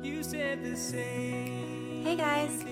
You said the same. Hey guys,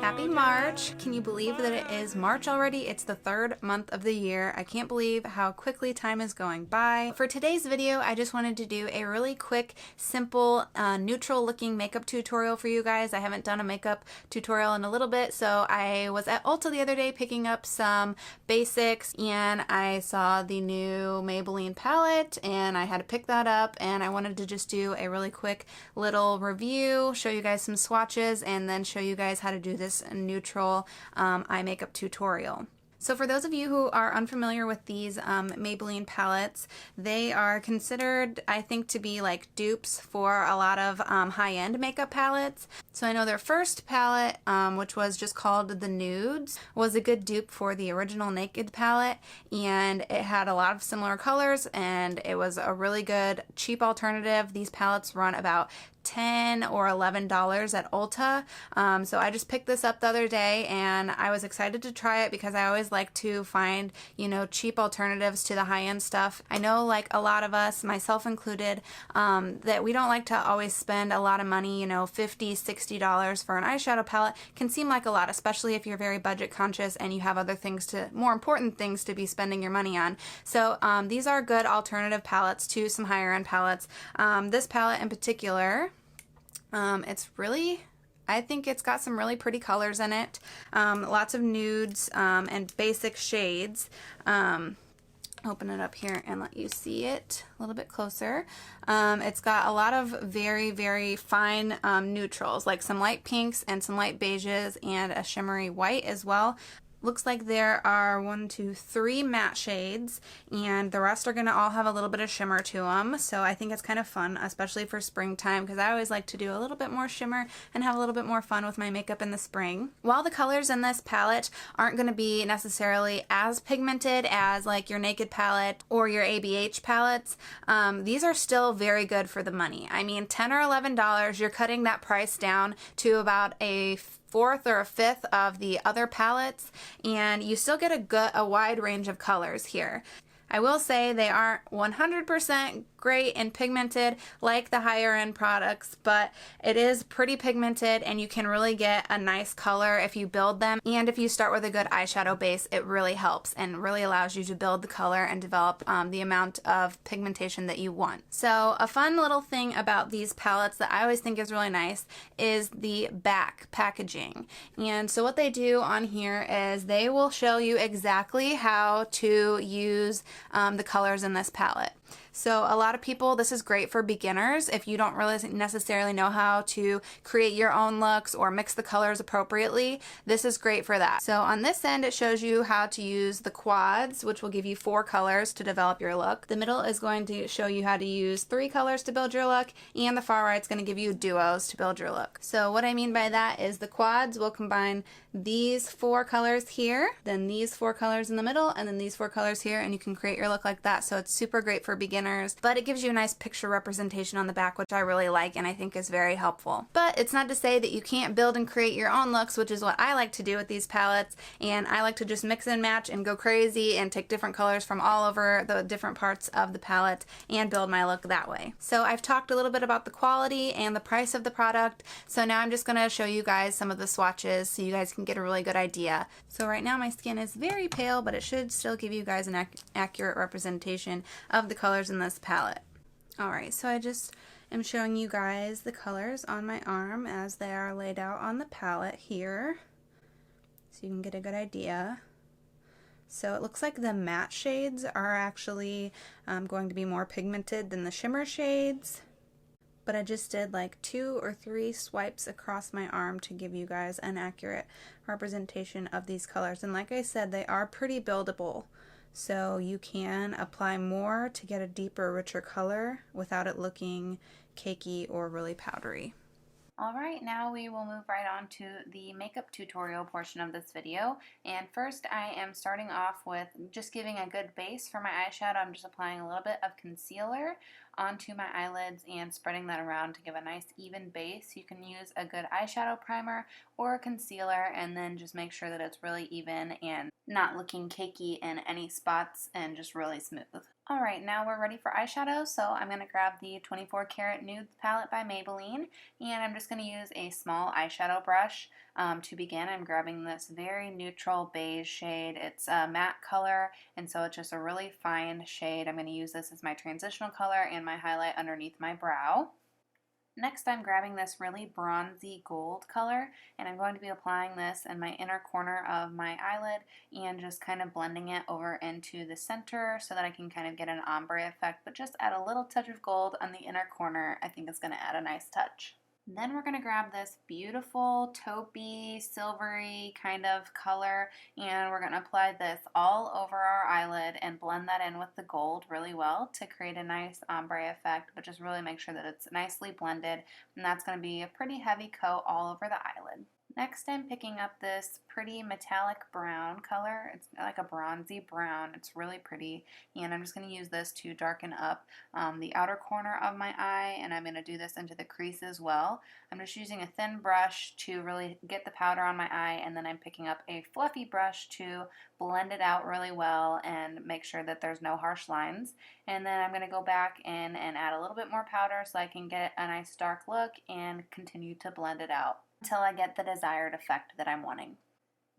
happy March. Can you believe that it is March already? It's the third month of the year. I can't believe how quickly time is going by. For today's video, I just wanted to do a really quick, simple, neutral looking makeup tutorial for you guys. I haven't done a makeup tutorial in a little bit, so I was at Ulta the other day picking up some basics and I saw the new Maybelline palette and I had to pick that up, and I wanted to just do a really quick little review, show you guys some swatches, and then show you guys how to do this neutral eye makeup tutorial. So for those of you who are unfamiliar with these Maybelline palettes, they are considered, I think, to be like dupes for a lot of high-end makeup palettes. So I know their first palette, which was just called the Nudes, was a good dupe for the original Naked palette, and it had a lot of similar colors, and it was a really good, cheap alternative. These palettes run about $10 or $11 at Ulta. So I just picked this up the other day and I was excited to try it because I always like to find, you know, cheap alternatives to the high-end stuff. I know, like a lot of us, myself included, that we don't like to always spend a lot of money. You know, $50, $60 for an eyeshadow palette can seem like a lot, especially if you're very budget conscious and you have other things to, more important things to be spending your money on. So these are good alternative palettes to some higher end palettes. This palette in particular, it's really, I think it's got some really pretty colors in it. Lots of nudes and basic shades. Open it up here and let you see it a little bit closer. It's got a lot of very, very fine neutrals, like some light pinks and some light beiges and a shimmery white as well. Looks like there are 3 matte shades, and the rest are going to all have a little bit of shimmer to them. So I think it's kind of fun, especially for springtime, because I always like to do a little bit more shimmer and have a little bit more fun with my makeup in the spring. While the colors in this palette aren't going to be necessarily as pigmented as like your Naked palette or your ABH palettes, these are still very good for the money. I mean, $10 or $11, you're cutting that price down to about a fourth or a fifth of the other palettes, and you still get a wide range of colors here. I will say they aren't 100% great and pigmented like the higher end products, but it is pretty pigmented and you can really get a nice color if you build them. And if you start with a good eyeshadow base, it really helps and really allows you to build the color and develop the amount of pigmentation that you want. So a fun little thing about these palettes that I always think is really nice is the back packaging. And so what they do on here is they will show you exactly how to use the colors in this palette. So a lot of people, this is great for beginners if you don't really necessarily know how to create your own looks or mix the colors appropriately. This is great for that. So on this end, it shows you how to use the quads, which will give you 4 colors to develop your look. The middle is going to show you how to use 3 colors to build your look, and the far right is going to give you duos to build your look. So what I mean by that is the quads will combine these 4 colors here, then these 4 colors in the middle, and then these 4 colors here, and you can create your look like that. So it's super great for beginners, but it gives you a nice picture representation on the back, which I really like and I think is very helpful. But it's not to say that you can't build and create your own looks, which is what I like to do with these palettes, and I like to just mix and match and go crazy and take different colors from all over the different parts of the palette and build my look that way. So I've talked a little bit about the quality and the price of the product, so now I'm just going to show you guys some of the swatches so you guys can get a really good idea. So right now my skin is very pale, but it should still give you guys an accurate representation of the colors in this palette. Alright, so I just am showing you guys the colors on my arm as they are laid out on the palette here, so you can get a good idea. So it looks like the matte shades are actually going to be more pigmented than the shimmer shades, but I just did like 2 or 3 swipes across my arm to give you guys an accurate representation of these colors. And like I said, they are pretty buildable. So you can apply more to get a deeper, richer color without it looking cakey or really powdery. Alright, now we will move right on to the makeup tutorial portion of this video. And first I am starting off with just giving a good base for my eyeshadow. I'm just applying a little bit of concealer onto my eyelids and spreading that around to give a nice even base. You can use a good eyeshadow primer or a concealer and then just make sure that it's really even and not looking cakey in any spots and just really smooth. Alright, now we're ready for eyeshadow, so I'm going to grab the 24k Nudes palette by Maybelline, and I'm just going to use a small eyeshadow brush. To begin, I'm grabbing this very neutral beige shade. It's a matte color, and so it's just a really fine shade. I'm going to use this as my transitional color and my highlight underneath my brow. Next, I'm grabbing this really bronzy gold color, and I'm going to be applying this in my inner corner of my eyelid and just kind of blending it over into the center so that I can kind of get an ombre effect, but just add a little touch of gold on the inner corner. I think it's going to add a nice touch. Then we're going to grab this beautiful taupey, silvery kind of color, and we're going to apply this all over our eyelid and blend that in with the gold really well to create a nice ombre effect, but just really make sure that it's nicely blended, and that's going to be a pretty heavy coat all over the eyelid. Next, I'm picking up this pretty metallic brown color. It's like a bronzy brown. It's really pretty, and I'm just going to use this to darken up the outer corner of my eye, and I'm going to do this into the crease as well. I'm just using a thin brush to really get the powder on my eye, and then I'm picking up a fluffy brush to blend it out really well and make sure that there's no harsh lines. And then I'm going to go back in and add a little bit more powder so I can get a nice dark look and continue to blend it out until I get the desired effect that I'm wanting.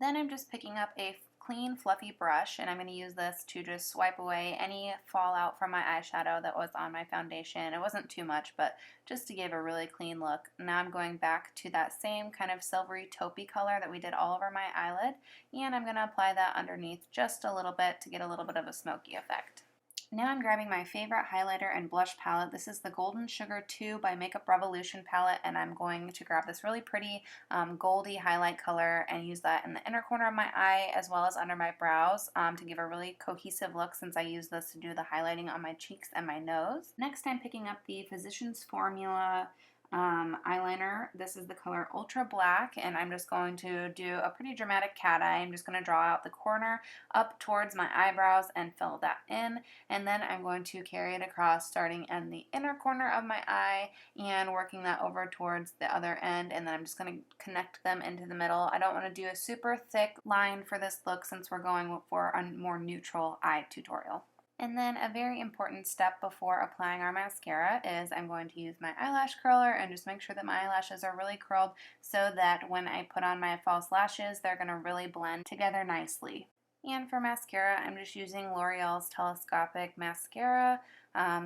Then I'm just picking up a clean fluffy brush, and I'm going to use this to just swipe away any fallout from my eyeshadow that was on my foundation. It wasn't too much, but just to give a really clean look. Now I'm going back to that same kind of silvery taupey color that we did all over my eyelid, and I'm going to apply that underneath just a little bit to get a little bit of a smoky effect. Now I'm grabbing my favorite highlighter and blush palette. This is the Golden Sugar 2 by Makeup Revolution palette, and I'm going to grab this really pretty goldy highlight color and use that in the inner corner of my eye as well as under my brows to give a really cohesive look, since I use this to do the highlighting on my cheeks and my nose. Next, I'm picking up the Physicians Formula eyeliner. This is the color Ultra Black, and I'm just going to do a pretty dramatic cat eye. I'm just going to draw out the corner up towards my eyebrows and fill that in, and then I'm going to carry it across, starting in the inner corner of my eye and working that over towards the other end, and then I'm just going to connect them into the middle. I don't want to do a super thick line for this look since we're going for a more neutral eye tutorial. And then a very important step before applying our mascara is I'm going to use my eyelash curler and just make sure that my eyelashes are really curled so that when I put on my false lashes, they're going to really blend together nicely. And for mascara, I'm just using L'Oreal's Telescopic Mascara.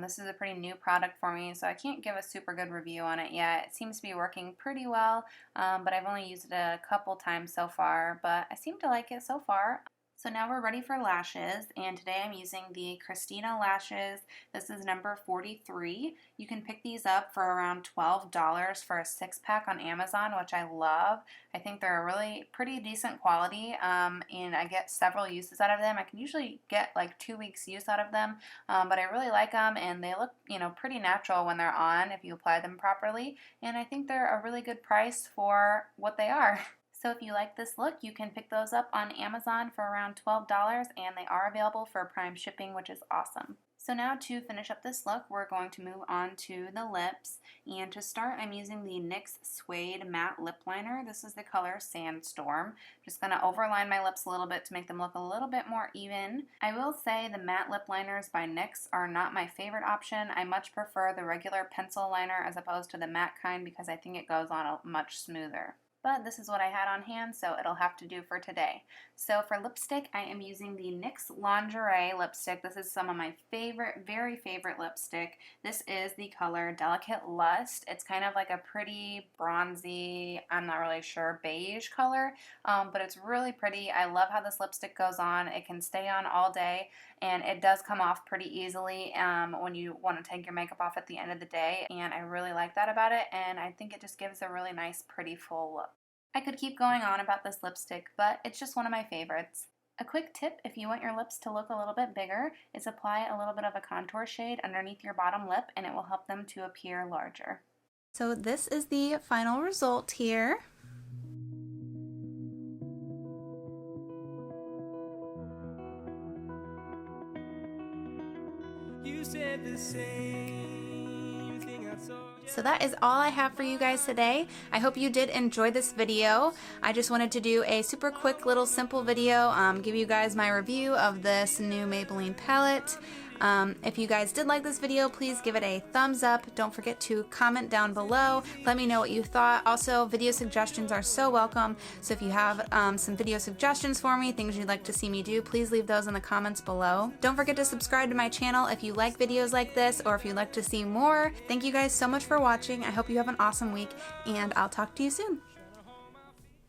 This is a pretty new product for me, so I can't give a super good review on it yet. It seems to be working pretty well, but I've only used it a couple times so far, but I seem to like it so far. So now we're ready for lashes, and today I'm using the Christina lashes. This is number 43. You can pick these up for around $12 for a 6-pack on Amazon, which I love. I think they're a really pretty decent quality, and I get several uses out of them. I can usually get like 2 weeks use out of them, but I really like them, and they look, pretty natural when they're on if you apply them properly, and I think they're a really good price for what they are. So if you like this look, you can pick those up on Amazon for around $12, and they are available for Prime shipping, which is awesome. So now to finish up this look, we're going to move on to the lips. And to start, I'm using the NYX Suede Matte Lip Liner. This is the color Sandstorm. Just going to overline my lips a little bit to make them look a little bit more even. I will say the matte lip liners by NYX are not my favorite option. I much prefer the regular pencil liner as opposed to the matte kind because I think it goes on much smoother. But this is what I had on hand, so it'll have to do for today. So for lipstick, I am using the NYX Lingerie lipstick. This is some of my favorite, very favorite lipstick. This is the color Delicate Lust. It's kind of like a pretty bronzy, I'm not really sure, beige color, but it's really pretty. I love how this lipstick goes on. It can stay on all day, and it does come off pretty easily when you want to take your makeup off at the end of the day, and I really like that about it, and I think it just gives a really nice, pretty, full look. I could keep going on about this lipstick, but it's just one of my favorites. A quick tip if you want your lips to look a little bit bigger is apply a little bit of a contour shade underneath your bottom lip, and it will help them to appear larger. So this is the final result here. You said the same thing I saw. So that is all I have for you guys today. I hope you did enjoy this video. I just wanted to do a super quick little simple video, give you guys my review of this new Maybelline palette. If you guys did like this video, please give it a thumbs up. Don't forget to comment down below. Let me know what you thought. Also, video suggestions are so welcome. So if you have some video suggestions for me, things you'd like to see me do, please leave those in the comments below. Don't forget to subscribe to my channel if you like videos like this or if you'd like to see more. Thank you guys so much for watching. I hope you have an awesome week, and I'll talk to you soon.